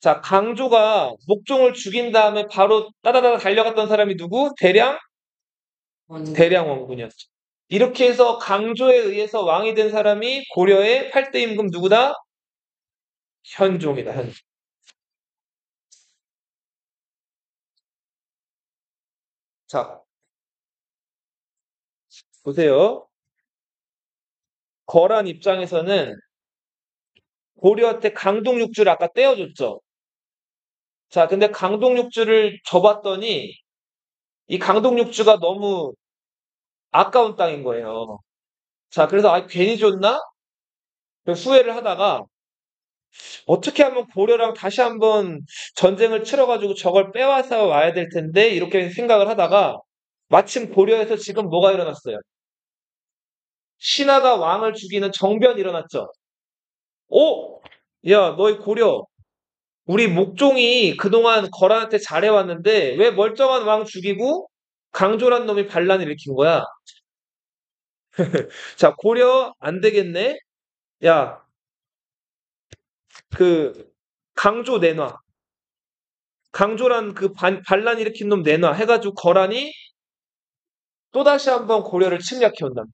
A: 자, 강조가 목종을 죽인 다음에 바로 따다다다 달려갔던 사람이 누구? 대량원군이었죠. 이렇게 해서 강조에 의해서 왕이 된 사람이 고려의 8대 임금 누구다? 현종이다. 현종. 자, 보세요. 거란 입장에서는 고려한테 강동육주를 아까 떼어줬죠. 자, 근데 강동육주를 줘봤더니 이 강동육주가 너무 아까운 땅인 거예요. 자, 그래서 괜히 줬나? 후회를 하다가 어떻게 하면 고려랑 다시 한번 전쟁을 치러가지고 저걸 빼와서 와야 될 텐데 이렇게 생각을 하다가 마침 고려에서 지금 뭐가 일어났어요? 신하가 왕을 죽이는 정변이 일어났죠. 오! 야, 너희 고려. 우리 목종이 그동안 거란한테 잘해왔는데 왜 멀쩡한 왕 죽이고 강조란 놈이 반란을 일으킨 거야? 자, 고려 안 되겠네. 야, 그 강조 내놔. 강조란 그 반란 일으킨 놈 내놔 해가지고 거란이 또다시 한번 고려를 침략해 온단 말이야.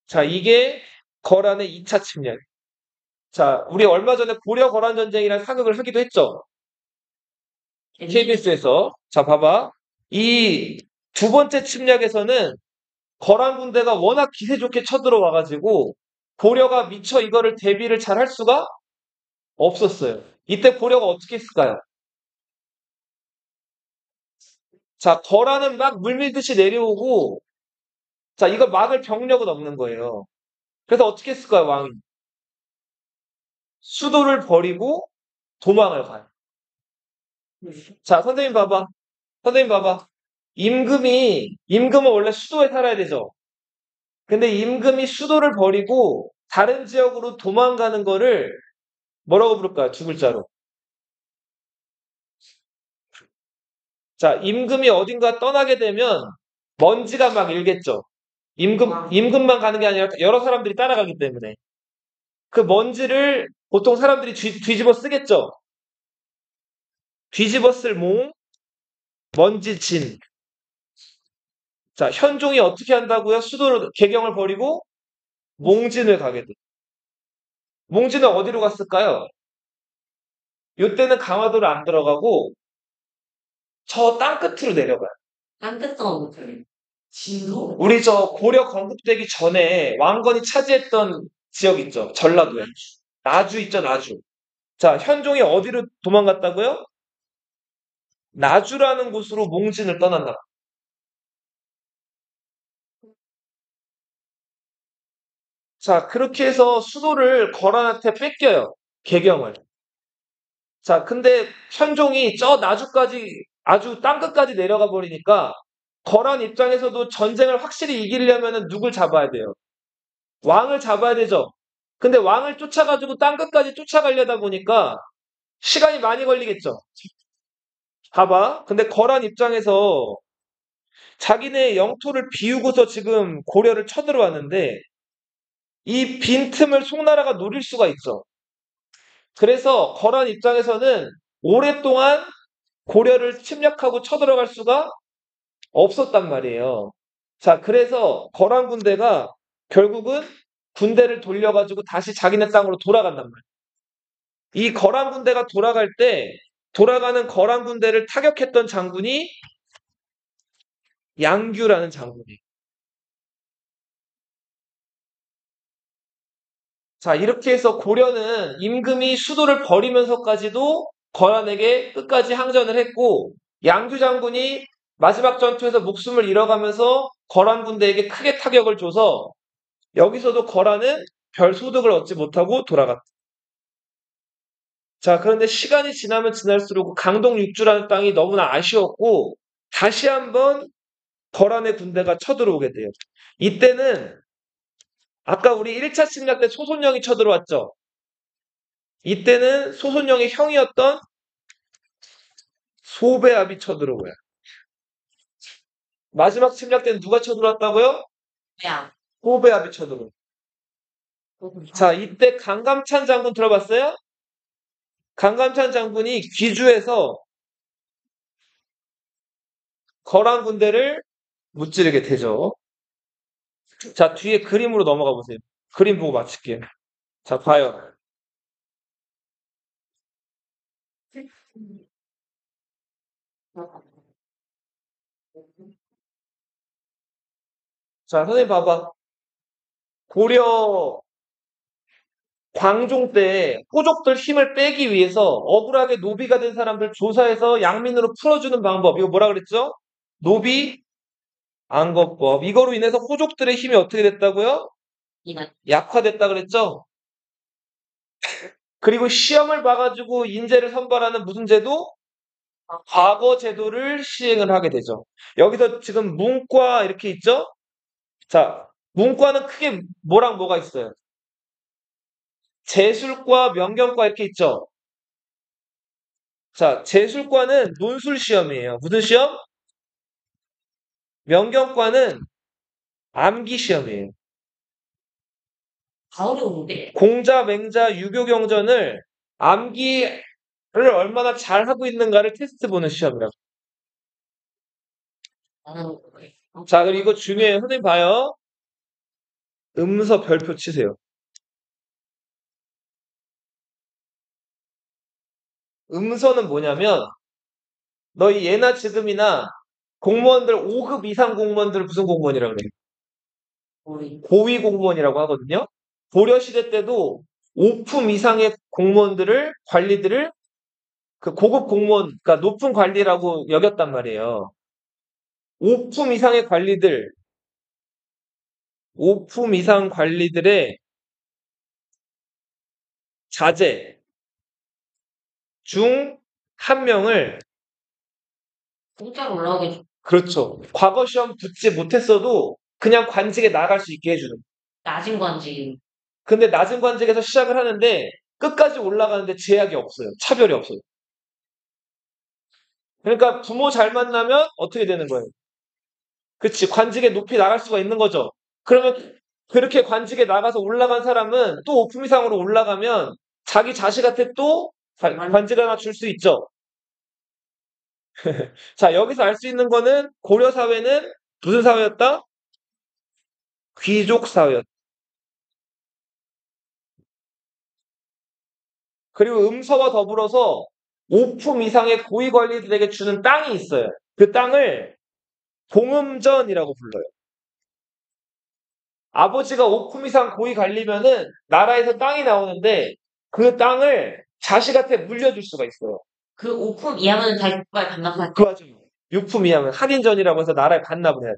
A: 자, 이게 거란의 2차 침략. 자, 우리 얼마 전에 고려 거란 전쟁이라는 사극을 하기도 했죠. KBS에서. 자, 봐봐. 이 두 번째 침략에서는 거란 군대가 워낙 기세 좋게 쳐들어와가지고 고려가 미처 이거를 대비를 잘 할 수가 없었어요. 이때 고려가 어떻게 했을까요? 자, 거란은 막 물밀듯이 내려오고 자, 이걸 막을 병력은 없는 거예요. 그래서 어떻게 했을까요, 왕이? 수도를 버리고 도망을 가요. 자, 선생님 봐봐. 선생님 봐봐. 임금은 원래 수도에 살아야 되죠. 근데 임금이 수도를 버리고 다른 지역으로 도망가는 거를 뭐라고 부를까요? 두 글자로. 자, 임금이 어딘가 떠나게 되면 먼지가 막 일겠죠. 임금만 가는 게 아니라 여러 사람들이 따라가기 때문에. 그 먼지를 보통 사람들이 뒤집어 쓰겠죠. 뒤집어 쓸 먼지진. 자, 현종이 어떻게 한다고요? 수도로 개경을 버리고 몽진을 가게 돼. 몽진은 어디로 갔을까요? 이때는 강화도를 안 들어가고 저 땅 끝으로 내려가요.
B: 딴뜻한 진도?
A: 우리 저 고려 건국되기 전에 왕건이 차지했던 지역 있죠. 전라도에. 나주 있죠, 나주. 자, 현종이 어디로 도망갔다고요? 나주라는 곳으로 몽진을 떠난다. 자, 그렇게 해서 수도를 거란한테 뺏겨요. 개경을. 자, 근데 현종이 저 나주까지 아주 땅끝까지 내려가 버리니까 거란 입장에서도 전쟁을 확실히 이기려면 누굴 잡아야 돼요? 왕을 잡아야 되죠. 근데 왕을 쫓아가지고 땅끝까지 쫓아가려다 보니까 시간이 많이 걸리겠죠. 봐봐. 근데 거란 입장에서 자기네 영토를 비우고서 지금 고려를 쳐들어왔는데 이 빈틈을 송나라가 노릴 수가 있죠. 그래서 거란 입장에서는 오랫동안 고려를 침략하고 쳐들어갈 수가 없었단 말이에요. 자, 그래서 거란 군대가 결국은 군대를 돌려가지고 다시 자기네 땅으로 돌아간단 말이에요. 이 거란 군대가 돌아갈 때 돌아가는 거란 군대를 타격했던 장군이 양규라는 장군이에요. 자, 이렇게 해서 고려는 임금이 수도를 버리면서까지도 거란에게 끝까지 항전을 했고, 양규 장군이 마지막 전투에서 목숨을 잃어가면서 거란 군대에게 크게 타격을 줘서 여기서도 거란은 별 소득을 얻지 못하고 돌아갔다. 자, 그런데 시간이 지나면 지날수록 강동 육주라는 땅이 너무나 아쉬웠고 다시 한번 거란의 군대가 쳐들어오게 돼요. 이때는 아까 우리 1차 침략 때 소손영이 쳐들어왔죠. 이때는 소손영의 형이었던 소배압이 쳐들어오고요. 마지막 침략 때는 누가 쳐들어왔다고요?
B: 야.
A: 소배압이 쳐들어오고. 자, 이때 강감찬 장군 들어봤어요? 강감찬 장군이 귀주에서 거란 군대를 무찌르게 되죠. 자, 뒤에 그림으로 넘어가 보세요. 그림 보고 마칠게요. 자, 봐요. 자, 선생님 봐봐. 고려 광종 때 호족들 힘을 빼기 위해서 억울하게 노비가 된 사람들 조사해서 양민으로 풀어주는 방법. 이거 뭐라 그랬죠? 노비 안거법. 이거로 인해서 호족들의 힘이 어떻게 됐다고요?
B: 이만.
A: 약화됐다 그랬죠? 그리고 시험을 봐가지고 인재를 선발하는 무슨 제도? 과거 제도를 시행을 하게 되죠. 여기서 지금 문과 이렇게 있죠? 자, 문과는 크게 뭐랑 뭐가 있어요? 재술과 명경과 이렇게 있죠? 자, 재술과는 논술 시험이에요. 무슨 시험? 명경과는 암기 시험이에요.
B: 다 어려운데.
A: 공자, 맹자, 유교 경전을 암기를 얼마나 잘 하고 있는가를 테스트 보는 시험이라고.
B: 나는
A: 자, 그리고 이거 중요해요. 선생님 봐요. 음서 별표 치세요. 음서는 뭐냐면 너희 예나 지금이나 공무원들 5급 이상 공무원들을 무슨 공무원이라고 그래요?
B: 우리
A: 고위 공무원이라고 하거든요. 고려 시대 때도 5품 이상의 공무원들을 관리들을 그 고급 공무원, 그러니까 높은 관리라고 여겼단 말이에요. 5품 이상의 관리들, 5품 이상 관리들의 자제 중 한 명을
B: 공짜로 올라오게 좀
A: 그렇죠. 과거 시험 붙지 못했어도 그냥 관직에 나갈 수 있게 해주는.
B: 낮은 건지.
A: 근데 낮은 관직에서 시작을 하는데 끝까지 올라가는데 제약이 없어요. 차별이 없어요. 그러니까 부모 잘 만나면 어떻게 되는 거예요? 그치, 관직에 높이 나갈 수가 있는 거죠. 그러면 그렇게 관직에 나가서 올라간 사람은 또 오품 이상으로 올라가면 자기 자식한테 또 관직 하나 줄 수 있죠. 자, 여기서 알 수 있는 거는 고려 사회는 무슨 사회였다? 귀족 사회였다. 그리고 음서와 더불어서 5품 이상의 고위 관리들에게 주는 땅이 있어요. 그 땅을 봉음전이라고 불러요. 아버지가 오품 이상 고이 갈리면은 나라에서 땅이 나오는데 그 땅을 자식한테 물려줄 수가 있어요.
B: 그 오품 이하면 자기 국가에 반납할
A: 그 와중에 유품 이하면 할인전이라고 해서 나라에 반납을 해야 돼.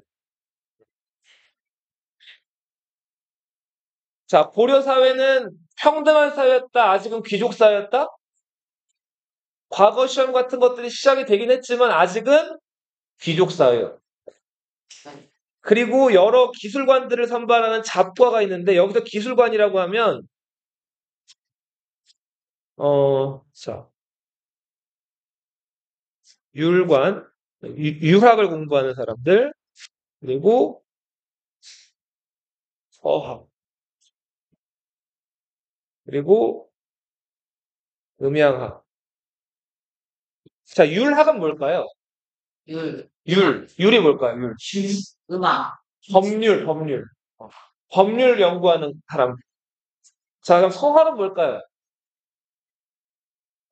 A: 자, 고려 사회는 평등한 사회였다. 아직은 귀족 사회였다. 과거 시험 같은 것들이 시작이 되긴 했지만 아직은 귀족 사회예요. 그리고 여러 기술관들을 선발하는 잡과가 있는데 여기서 기술관이라고 하면 자, 율관, 유학을 공부하는 사람들, 그리고 서학, 그리고 음양학. 자, 율학은 뭘까요?
B: 율,
A: 율이 뭘까요? 율.
B: 음악,
A: 법률. 법률 연구하는 사람. 자, 그럼 서학은 뭘까요?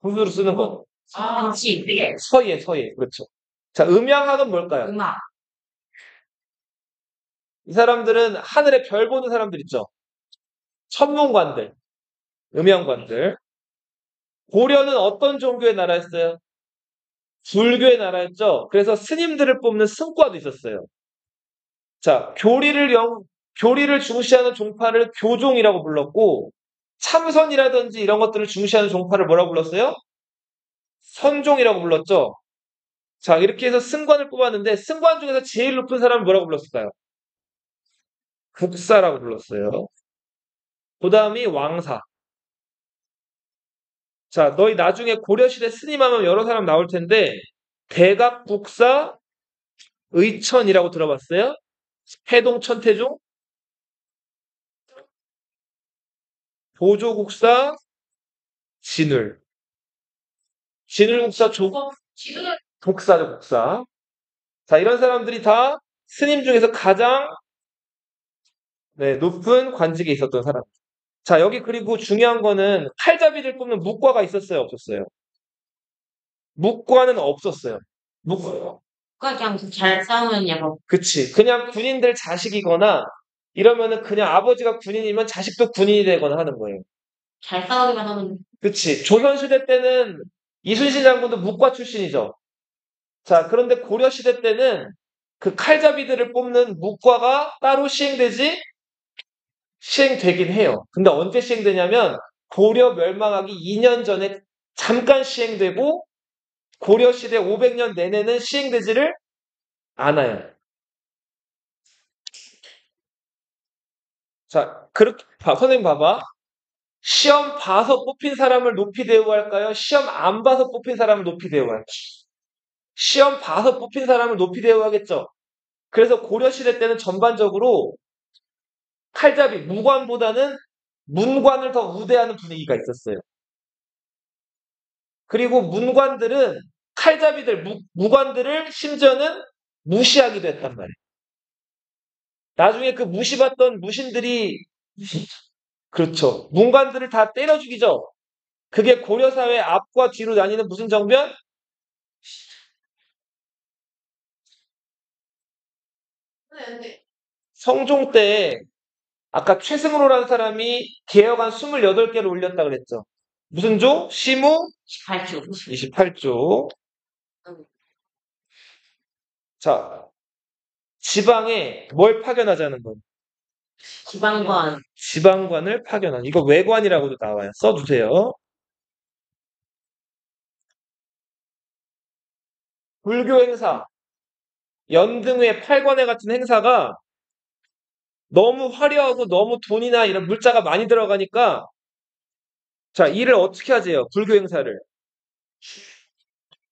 A: 구두로 쓰는 거.
B: 정치,
A: 서예. 그렇죠. 자, 음양학은 뭘까요?
B: 음악,
A: 이 사람들은 하늘에 별 보는 사람들 있죠? 천문관들, 음양관들. 고려는 어떤 종교의 나라였어요? 불교의 나라였죠? 그래서 스님들을 뽑는 승과도 있었어요. 자, 교리를 중시하는 종파를 교종이라고 불렀고, 참선이라든지 이런 것들을 중시하는 종파를 뭐라고 불렀어요? 선종이라고 불렀죠? 자, 이렇게 해서 승관을 뽑았는데, 승관 중에서 제일 높은 사람을 뭐라고 불렀을까요? 국사라고 불렀어요. 그 다음이 왕사. 자, 너희 나중에 고려시대 스님하면 여러 사람 나올 텐데, 대각국사 의천이라고 들어봤어요? 해동 천태종, 보조국사 진울, 진울국사 국사죠, 국사. 자, 이런 사람들이 다 스님 중에서 가장 높은 관직에 있었던 사람. 자, 여기 그리고 중요한 거는 칼잡이를 뽑는 묵과가 있었어요, 없었어요? 묵과는 없었어요. 묵과.
B: 그냥 잘 싸우느냐고.
A: 그치. 그냥 군인들 자식이거나 이러면은 그냥 아버지가 군인이면 자식도 군인이 되거나 하는 거예요.
B: 잘 싸우기만 하면.
A: 그치. 조선시대 때는 이순신 장군도 묵과 출신이죠. 자, 그런데 고려시대 때는 그 칼잡이들을 뽑는 묵과가 따로 시행되긴 해요. 근데 언제 시행되냐면 고려 멸망하기 2년 전에 잠깐 시행되고 고려시대 500년 내내는 시행되지를 않아요. 자, 그렇게, 선생님 봐봐. 시험 봐서 뽑힌 사람을 높이 대우할까요? 시험 안 봐서 뽑힌 사람을 높이 대우할까요? 시험 봐서 뽑힌 사람을 높이 대우하겠죠. 그래서 고려시대 때는 전반적으로 칼잡이, 무관보다는 문관을 더 우대하는 분위기가 있었어요. 그리고 문관들은 칼잡이들, 무관들을 심지어는 무시하기도 했단 말이에요. 나중에 그 무시받던 무신들이, 그렇죠. 문관들을 다 때려 죽이죠. 그게 고려사회 앞과 뒤로 나뉘는 무슨 정변? 성종 때 아까 최승로라는 사람이 개혁안 28개를 올렸다 그랬죠. 무슨 조? 시무?
B: 18조.
A: 28조. 자, 지방에 뭘 파견하자는 거예요?
B: 지방관.
A: 지방관을 파견한. 이거 외관이라고도 나와요. 써주세요. 불교 행사. 연등회, 팔관회 같은 행사가 너무 화려하고 너무 돈이나 이런 물자가 많이 들어가니까 자, 일을 어떻게 하세요? 불교 행사를.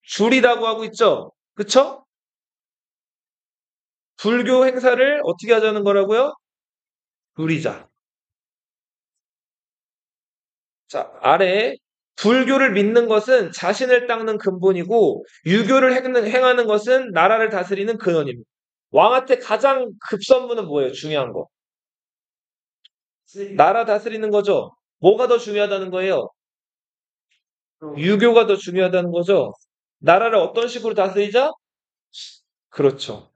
A: 줄이라고 하고 있죠? 그쵸? 불교 행사를 어떻게 하자는 거라고요? 줄이자. 자, 아래에 불교를 믿는 것은 자신을 닦는 근본이고 유교를 행하는 것은 나라를 다스리는 근원입니다. 왕한테 가장 급선무는 뭐예요? 중요한 거. 나라 다스리는 거죠. 뭐가 더 중요하다는 거예요? 유교가 더 중요하다는 거죠. 나라를 어떤 식으로 다스리자? 그렇죠.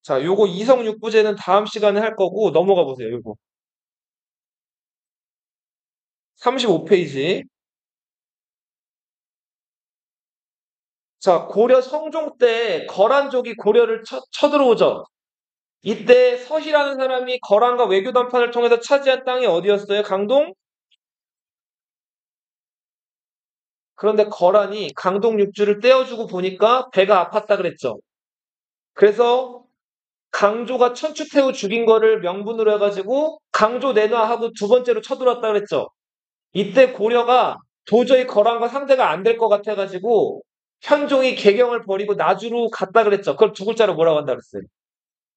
A: 자, 요거 이성육부제는 다음 시간에 할 거고 넘어가 보세요. 요거 35페이지. 자, 고려 성종 때 거란족이 고려를 쳐들어오죠. 이때 서희라는 사람이 거란과 외교談판을 통해서 차지한 땅이 어디였어요? 강동? 그런데 거란이 강동 육주를 떼어주고 보니까 배가 아팠다 그랬죠. 그래서 강조가 천추태후 죽인 거를 명분으로 해가지고 강조 내놔 하고 두 번째로 쳐들어왔다 그랬죠. 이때 고려가 도저히 거란과 상대가 안 될 것 같아가지고 현종이 개경을 버리고 나주로 갔다 그랬죠. 그걸 두 글자로 뭐라고 한다 그랬어요?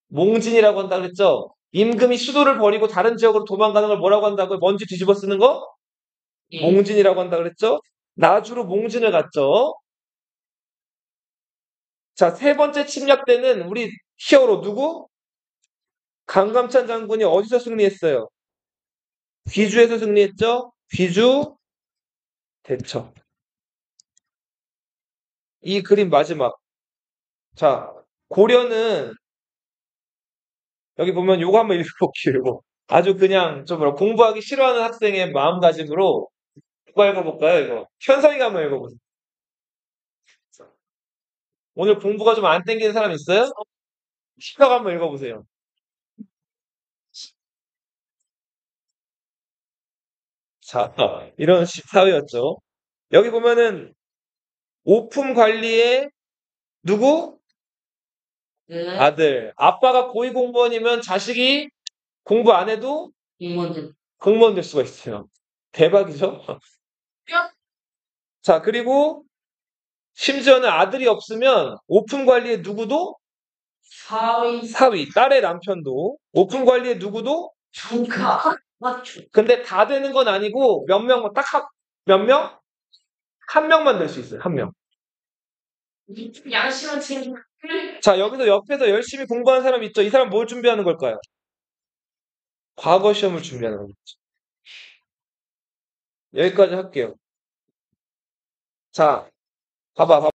A: 몽진이라고 한다 그랬죠. 임금이 수도를 버리고 다른 지역으로 도망가는 걸 뭐라고 한다고요? 먼지 뒤집어 쓰는 거?
B: 예.
A: 몽진이라고 한다 그랬죠. 나주로 몽진을 갔죠. 자, 세 번째 침략 때는 우리 히어로 누구? 강감찬 장군이 어디서 승리했어요? 귀주에서 승리했죠. 귀주 대처. 이 그림 마지막. 자, 고려는 여기 보면 요거 한번 읽어볼게요. 이거. 아주 그냥 좀 뭐라 공부하기 싫어하는 학생의 마음가짐으로 누가 읽어볼까요? 이거 현성이가 한번 읽어보세요. 오늘 공부가 좀 안 땡기는 사람 있어요? 시각 한번 읽어보세요. 자, 이런 사회였죠. 여기 보면은 오품 관리의 누구? 아들. 아빠가 고위공무원이면 자식이 공부 안 해도
B: 공무원들.
A: 공무원 될 수가 있어요. 대박이죠? 자, 그리고 심지어는 아들이 없으면 오품 관리의 누구도 사위, 딸의 남편도 오품 관리의 누구도
B: 조카. 맞죠.
A: 근데 다 되는 건 아니고 몇 명, 몇 명? 한 명만 될 수 있어요. 한 명.
B: 양심은 챙겨.
A: 자, 여기서 옆에서 열심히 공부하는 사람 있죠? 이 사람 뭘 준비하는 걸까요? 과거 시험을 준비하는 거죠. 여기까지 할게요. 자, 봐봐.